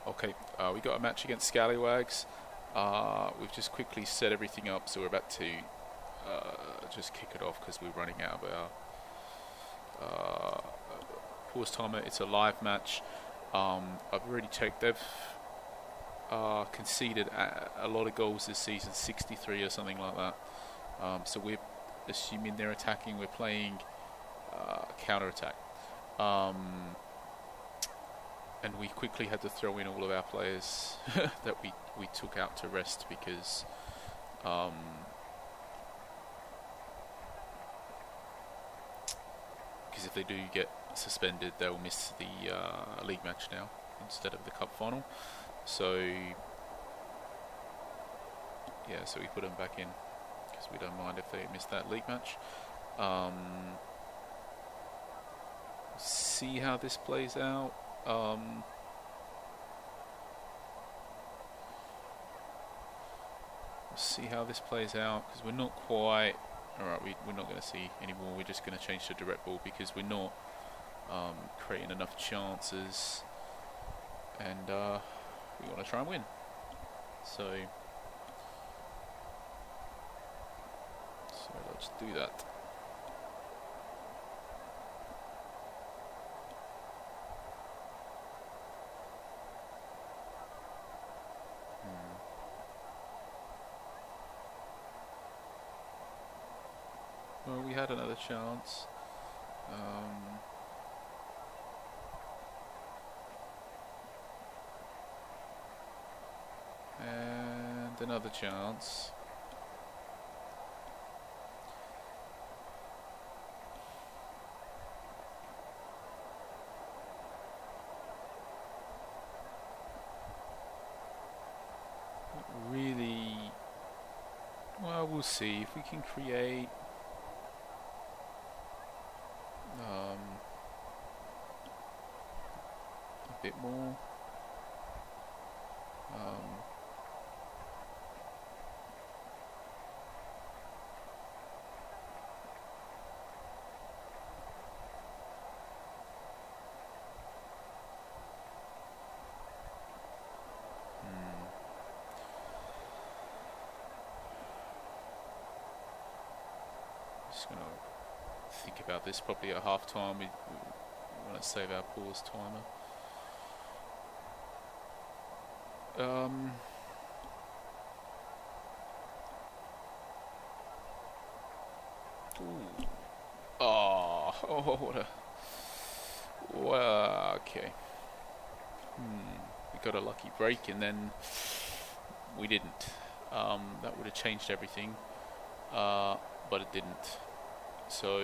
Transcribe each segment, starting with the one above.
Okay, we got a match against Scallywags. We've just quickly set everything up, so we're about to just kick it off because we're running out of our pause timer. It's a live match. I've already checked. They've conceded a lot of goals this season, 63 or something like that. So we're assuming they're attacking. We're playing counter-attack. And we quickly had to throw in all of our players that we took out to rest because if they do get suspended, they'll miss the league match now instead of the cup final. So yeah, so we put them back in because we don't mind if they miss that league match. See how this plays out. See how this plays out because we're not quite alright. We're not going to see anymore. We're just going to change to direct ball because we're not creating enough chances, and we want to try and win. So let's do that. Well, we had another chance. And another chance. Not really. Well, we'll see if we can create. A bit more. Just gonna think about this probably at half time. We want to save our pause timer. Ooh. Oh, what a... Well, okay. We got a lucky break and then we didn't. That would have changed everything, but it didn't. So...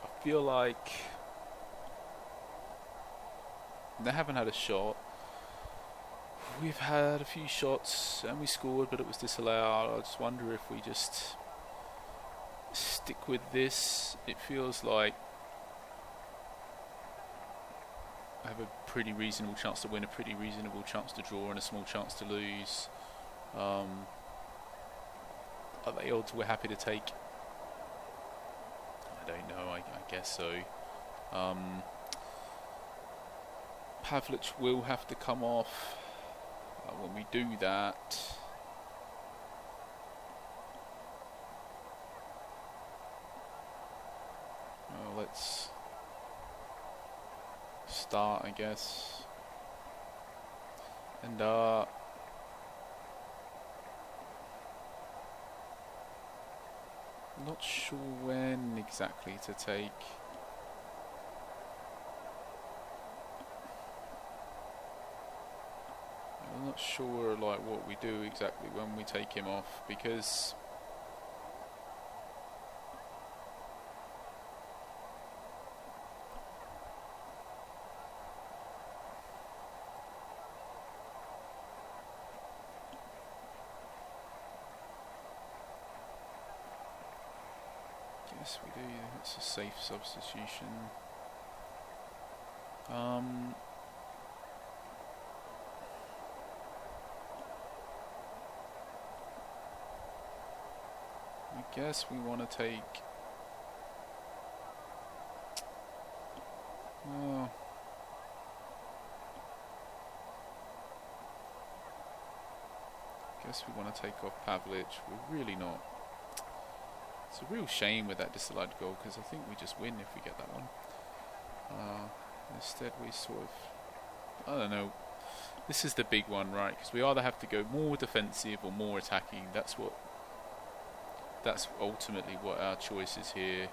I feel like they haven't had a shot. We've had a few shots and we scored, but it was disallowed. I just wonder if we just stick with this. It feels like I have a pretty reasonable chance to win, a pretty reasonable chance to draw, and a small chance to lose. Are they odds we're happy to take? I don't know, I guess so. Pavlich will have to come off. When we do that, let's start, I guess. And not sure when exactly to take. I'm not sure like what we do exactly when we take him off, because yes, we do. It's a safe substitution. I guess we want to take unless we want to take off Pavlich. We're really not. It's a real shame with that disallowed goal, because I think we just win if we get that one. Instead we sort of, I don't know, this is the big one, right? Because we either have to go more defensive or more attacking. That's ultimately what our choice is here.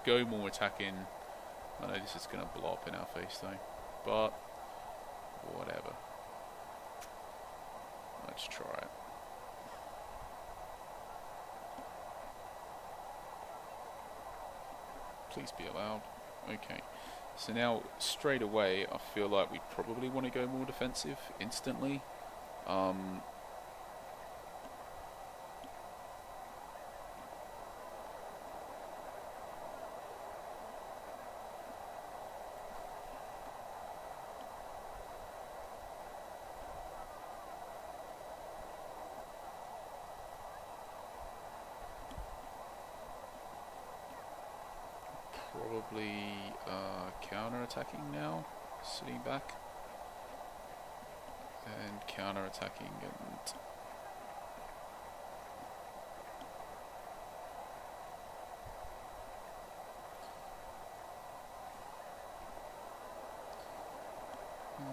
Go more attacking. I know this is going to blow up in our face though, but whatever. Let's try it. Please be allowed. Okay. So now, straight away, I feel like we probably want to go more defensive instantly. Probably counter-attacking now, sitting back and counter-attacking, and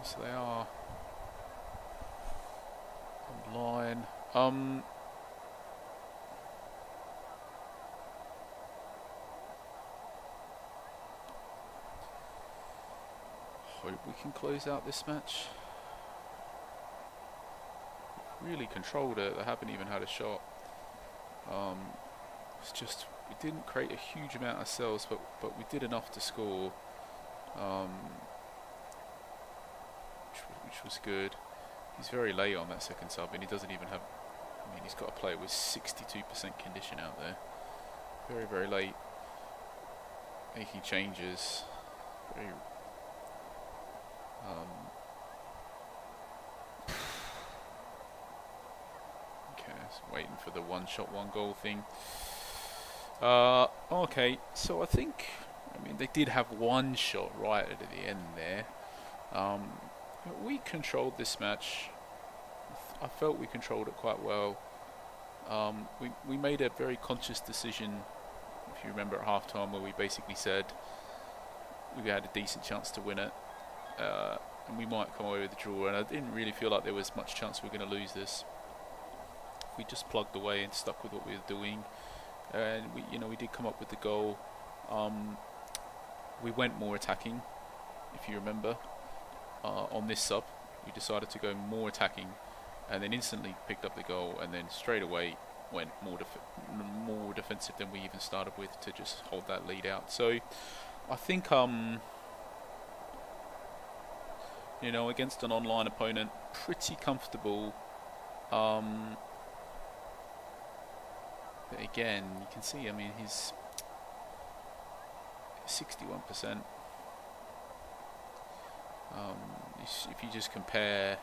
so they are online. Hope we can close out this match. Really controlled it. They haven't even had a shot. It's just we didn't create a huge amount ourselves, but we did enough to score, which was good. He's very late on that second sub, and he doesn't even have. I mean, he's got a player with 62% condition out there. Very, very late. Making changes. Very. Okay, waiting for the one shot, one goal thing. Okay, so I think, I mean, they did have one shot right at the end there. We controlled this match. I felt we controlled it quite well. We made a very conscious decision, if you remember, at half-time, where we basically said we had a decent chance to win it. And we might come away with a draw, and I didn't really feel like there was much chance we were going to lose this. We just plugged away and stuck with what we were doing, and we did come up with the goal. We went more attacking, if you remember, on this sub. We decided to go more attacking, and then instantly picked up the goal, and then straight away went more defensive than we even started with, to just hold that lead out. So I think against an online opponent, pretty comfortable. But again, you can see, I mean, he's 61%. If you just compare,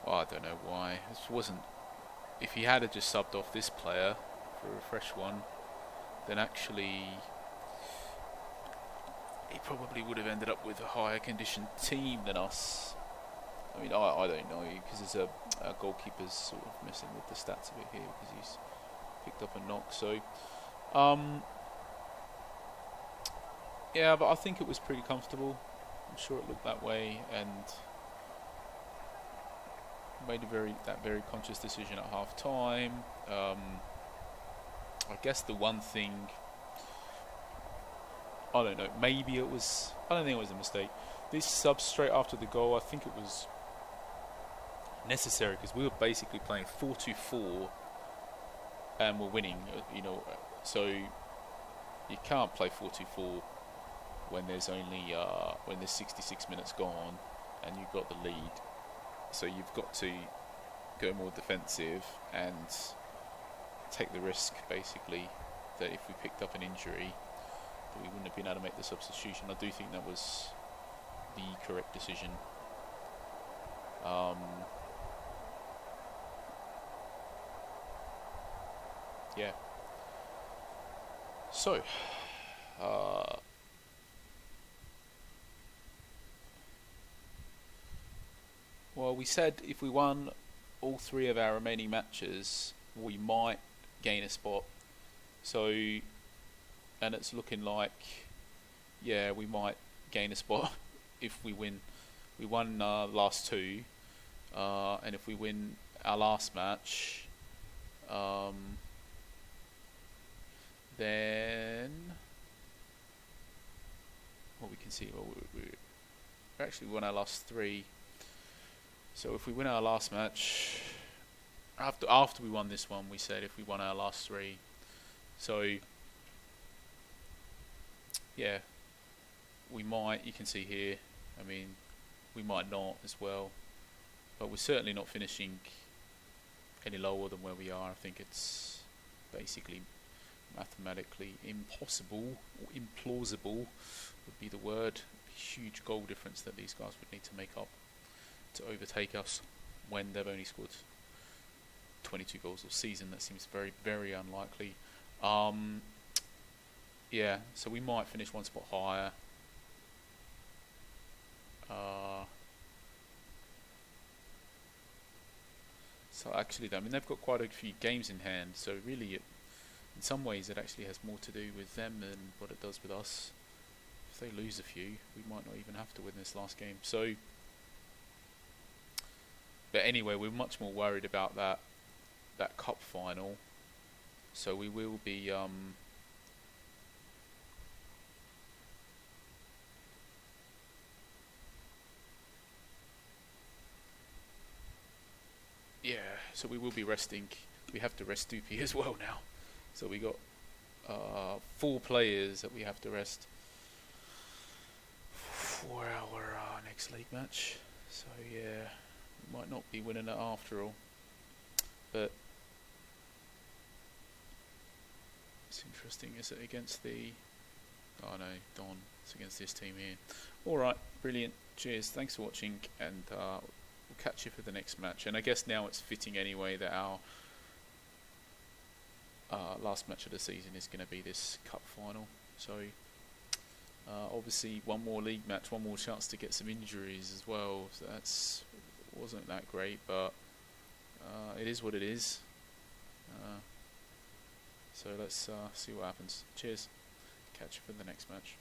I don't know why. This wasn't. If he had just subbed off this player for a fresh one, then actually he probably would have ended up with a higher conditioned team than us. I mean, I don't know, because there's a goalkeeper's sort of messing with the stats a bit here, because he's picked up a knock. So, yeah, but I think it was pretty comfortable. I'm sure it looked that way, and made that very conscious decision at half time. I guess the one thing, I don't know, maybe it was, I don't think it was a mistake. This sub straight after the goal, I think it was necessary, because we were basically playing 4-2-4 and we're winning, so you can't play 4-2-4 when there's only when there's 66 minutes gone and you've got the lead. So you've got to go more defensive and take the risk, basically, that if we picked up an injury, that we wouldn't have been able to make the substitution. I do think that was the correct decision. yeah. So, well, we said if we won all 3 of our remaining matches, we might gain a spot. So, and it's looking like, yeah, we might gain a spot if we win. We won last 2, and if we win our last match, then what we can see, well, we actually won our last 3. So if we win our last match, after we won this one, we said if we won our last 3. So yeah, we might, you can see here, I mean, we might not as well, but we're certainly not finishing any lower than where we are. I think it's basically mathematically impossible, or implausible would be the word. Huge goal difference that these guys would need to make up to overtake us when they've only scored 22 goals all season. That seems very, very unlikely. Yeah, so we might finish 1 spot higher. So actually, I mean, they've got quite a few games in hand, so really, in some ways, it actually has more to do with them than what it does with us. If they lose a few, we might not even have to win this last game. So, but anyway, we're much more worried about that cup final. So we will be yeah, so we will be resting. We have to rest Doopy as well now. So we got 4 players that we have to rest for our next league match. So yeah, we might not be winning it after all. But it's interesting. Is it against the... Oh no, Don. It's against this team here. Alright, brilliant. Cheers. Thanks for watching, and we'll catch you for the next match. And I guess now it's fitting anyway that our last match of the season is going to be this cup final. So obviously 1 more league match, 1 more chance to get some injuries as well. So that's wasn't that great, but it is what it is. So let's see what happens. Cheers. Catch you for the next match.